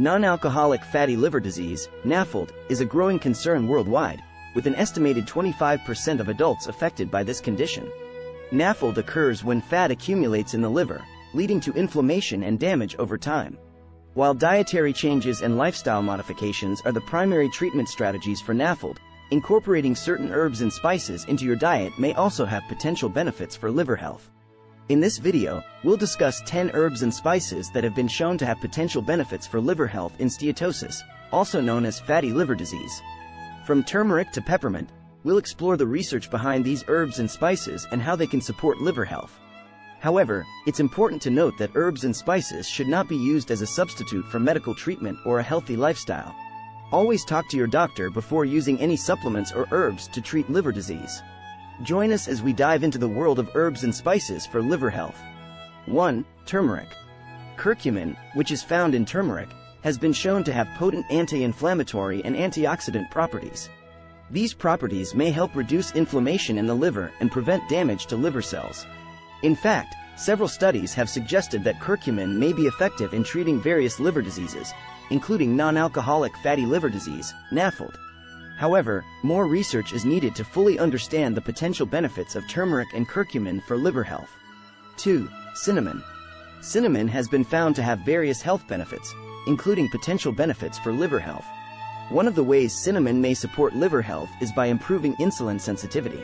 Non-alcoholic fatty liver disease, NAFLD, is a growing concern worldwide, with an estimated 25% of adults affected by this condition. NAFLD occurs when fat accumulates in the liver, leading to inflammation and damage over time. While dietary changes and lifestyle modifications are the primary treatment strategies for NAFLD, incorporating certain herbs and spices into your diet may also have potential benefits for liver health. In this video, we'll discuss 10 herbs and spices that have been shown to have potential benefits for liver health in steatosis, also known as fatty liver disease. From turmeric to peppermint, we'll explore the research behind these herbs and spices and how they can support liver health. However, it's important to note that herbs and spices should not be used as a substitute for medical treatment or a healthy lifestyle. Always talk to your doctor before using any supplements or herbs to treat liver disease. Join us as we dive into the world of herbs and spices for liver health. 1. Turmeric. Curcumin, which is found in turmeric, has been shown to have potent anti-inflammatory and antioxidant properties. These properties may help reduce inflammation in the liver and prevent damage to liver cells. In fact, several studies have suggested that curcumin may be effective in treating various liver diseases, including non-alcoholic fatty liver disease, NAFLD. However, more research is needed to fully understand the potential benefits of turmeric and curcumin for liver health. 2. Cinnamon. Cinnamon has been found to have various health benefits, including potential benefits for liver health. One of the ways cinnamon may support liver health is by improving insulin sensitivity.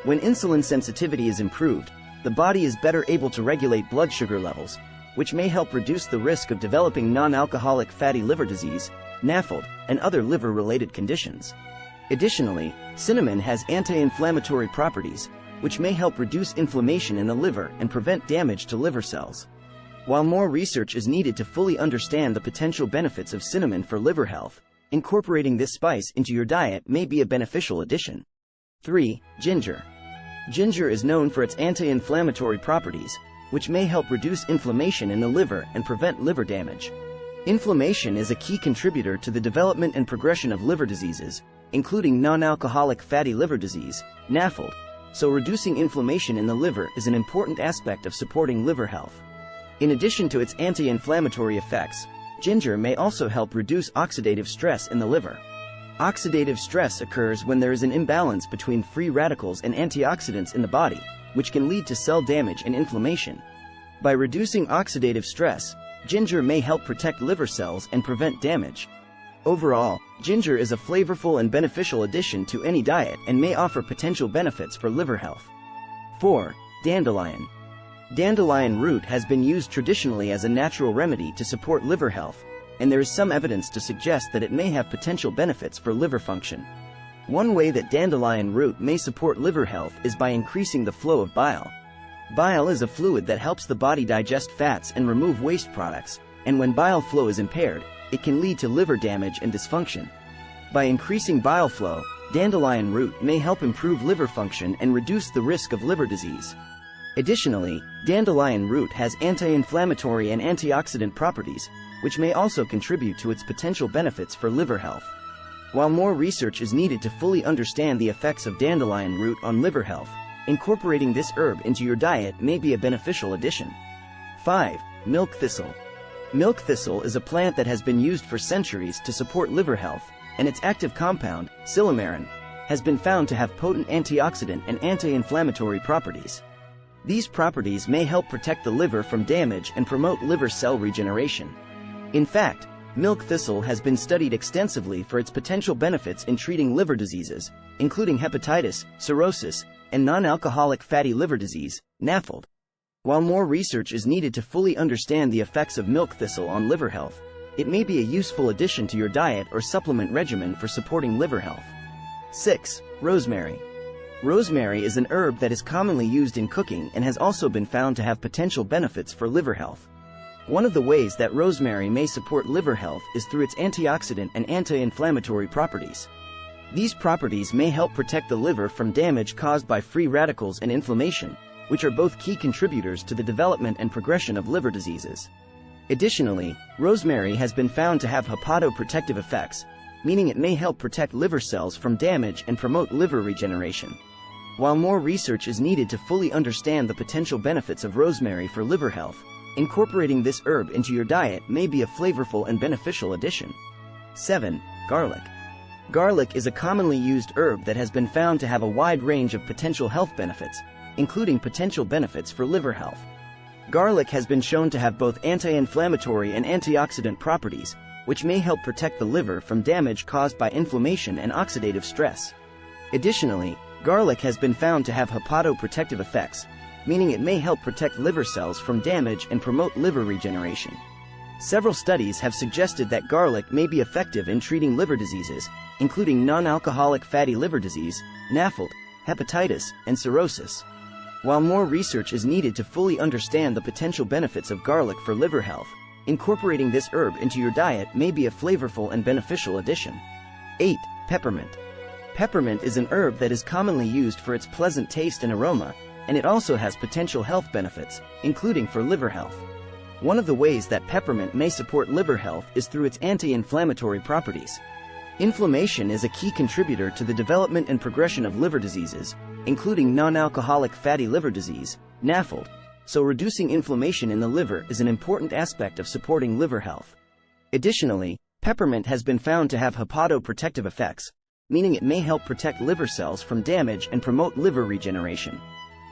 When insulin sensitivity is improved, the body is better able to regulate blood sugar levels, which may help reduce the risk of developing non-alcoholic fatty liver disease, NAFLD, and other liver-related conditions. Additionally, cinnamon has anti-inflammatory properties, which may help reduce inflammation in the liver and prevent damage to liver cells. While more research is needed to fully understand the potential benefits of cinnamon for liver health, incorporating this spice into your diet may be a beneficial addition. 3. Ginger. Ginger is known for its anti-inflammatory properties, which may help reduce inflammation in the liver and prevent liver damage. Inflammation is a key contributor to the development and progression of liver diseases, including non-alcoholic fatty liver disease, NAFLD, so reducing inflammation in the liver is an important aspect of supporting liver health. In addition to its anti-inflammatory effects, ginger may also help reduce oxidative stress in the liver. Oxidative stress occurs when there is an imbalance between free radicals and antioxidants in the body, which can lead to cell damage and inflammation. By reducing oxidative stress, ginger may help protect liver cells and prevent damage. Overall, ginger is a flavorful and beneficial addition to any diet and may offer potential benefits for liver health. 4. Dandelion. Dandelion root has been used traditionally as a natural remedy to support liver health, and there is some evidence to suggest that it may have potential benefits for liver function. One way that dandelion root may support liver health is by increasing the flow of bile. Bile is a fluid that helps the body digest fats and remove waste products, and when bile flow is impaired, it can lead to liver damage and dysfunction. By increasing bile flow, dandelion root may help improve liver function and reduce the risk of liver disease. Additionally, dandelion root has anti-inflammatory and antioxidant properties, which may also contribute to its potential benefits for liver health. While more research is needed to fully understand the effects of dandelion root on liver health, incorporating this herb into your diet may be a beneficial addition. 5. Milk thistle. Milk thistle is a plant that has been used for centuries to support liver health, and its active compound, silymarin, has been found to have potent antioxidant and anti-inflammatory properties. These properties may help protect the liver from damage and promote liver cell regeneration. In fact, milk thistle has been studied extensively for its potential benefits in treating liver diseases, including hepatitis, cirrhosis, and non-alcoholic fatty liver disease, NAFLD. While more research is needed to fully understand the effects of milk thistle on liver health, it may be a useful addition to your diet or supplement regimen for supporting liver health. 6. Rosemary. Rosemary is an herb that is commonly used in cooking and has also been found to have potential benefits for liver health. One of the ways that rosemary may support liver health is through its antioxidant and anti-inflammatory properties. These properties may help protect the liver from damage caused by free radicals and inflammation, which are both key contributors to the development and progression of liver diseases. Additionally, rosemary has been found to have hepatoprotective effects, meaning it may help protect liver cells from damage and promote liver regeneration. While more research is needed to fully understand the potential benefits of rosemary for liver health, Incorporating this herb into your diet may be a flavorful and beneficial addition. 7. Garlic. Garlic is a commonly used herb that has been found to have a wide range of potential health benefits, including potential benefits for liver health. Garlic has been shown to have both anti-inflammatory and antioxidant properties, which may help protect the liver from damage caused by inflammation and oxidative stress. Additionally, garlic has been found to have hepatoprotective effects, meaning it may help protect liver cells from damage and promote liver regeneration. Several studies have suggested that garlic may be effective in treating liver diseases, including non-alcoholic fatty liver disease, NAFLD, hepatitis, and cirrhosis. While more research is needed to fully understand the potential benefits of garlic for liver health, incorporating this herb into your diet may be a flavorful and beneficial addition. 8. Peppermint. Peppermint is an herb that is commonly used for its pleasant taste and aroma, and it also has potential health benefits, including for liver health. One of the ways that peppermint may support liver health is through its anti-inflammatory properties. Inflammation is a key contributor to the development and progression of liver diseases, including non-alcoholic fatty liver disease, NAFLD, so reducing inflammation in the liver is an important aspect of supporting liver health. Additionally, peppermint has been found to have hepatoprotective effects, meaning it may help protect liver cells from damage and promote liver regeneration.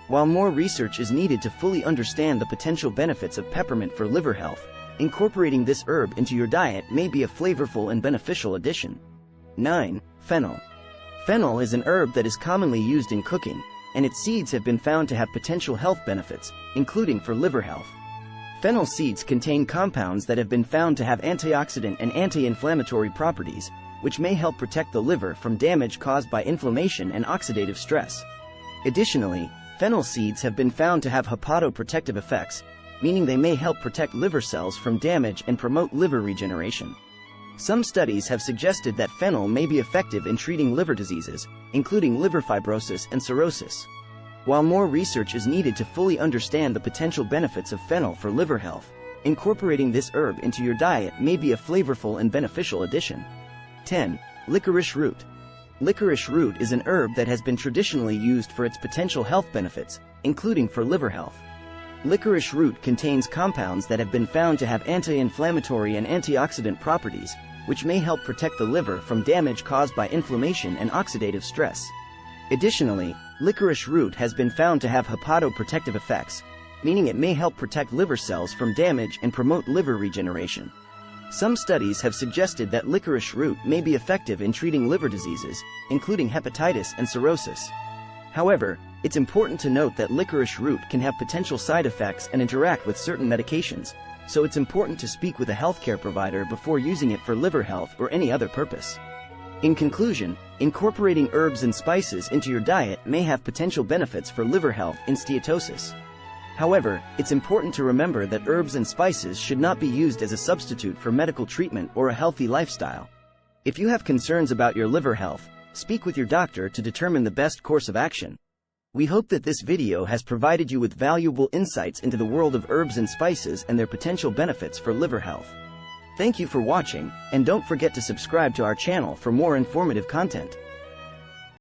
While more research is needed to fully understand the potential benefits of peppermint for liver health, incorporating this herb into your diet may be a flavorful and beneficial addition. 9. Fennel. Fennel is an herb that is commonly used in cooking, and its seeds have been found to have potential health benefits, including for liver health. Fennel seeds contain compounds that have been found to have antioxidant and anti-inflammatory properties, which may help protect the liver from damage caused by inflammation and oxidative stress. Additionally, fennel seeds have been found to have hepatoprotective effects, meaning they may help protect liver cells from damage and promote liver regeneration. Some studies have suggested that fennel may be effective in treating liver diseases, including liver fibrosis and cirrhosis. While more research is needed to fully understand the potential benefits of fennel for liver health, incorporating this herb into your diet may be a flavorful and beneficial addition. 10. Licorice root. Licorice root is an herb that has been traditionally used for its potential health benefits, including for liver health. Licorice root contains compounds that have been found to have anti-inflammatory and antioxidant properties, which may help protect the liver from damage caused by inflammation and oxidative stress. Additionally, licorice root has been found to have hepatoprotective effects, meaning it may help protect liver cells from damage and promote liver regeneration. Some studies have suggested that licorice root may be effective in treating liver diseases, including hepatitis and cirrhosis. However, it's important to note that licorice root can have potential side effects and interact with certain medications, so it's important to speak with a healthcare provider before using it for liver health or any other purpose. In conclusion, incorporating herbs and spices into your diet may have potential benefits for liver health and steatosis. However, it's important to remember that herbs and spices should not be used as a substitute for medical treatment or a healthy lifestyle. If you have concerns about your liver health, speak with your doctor to determine the best course of action. We hope that this video has provided you with valuable insights into the world of herbs and spices and their potential benefits for liver health. Thank you for watching, and don't forget to subscribe to our channel for more informative content.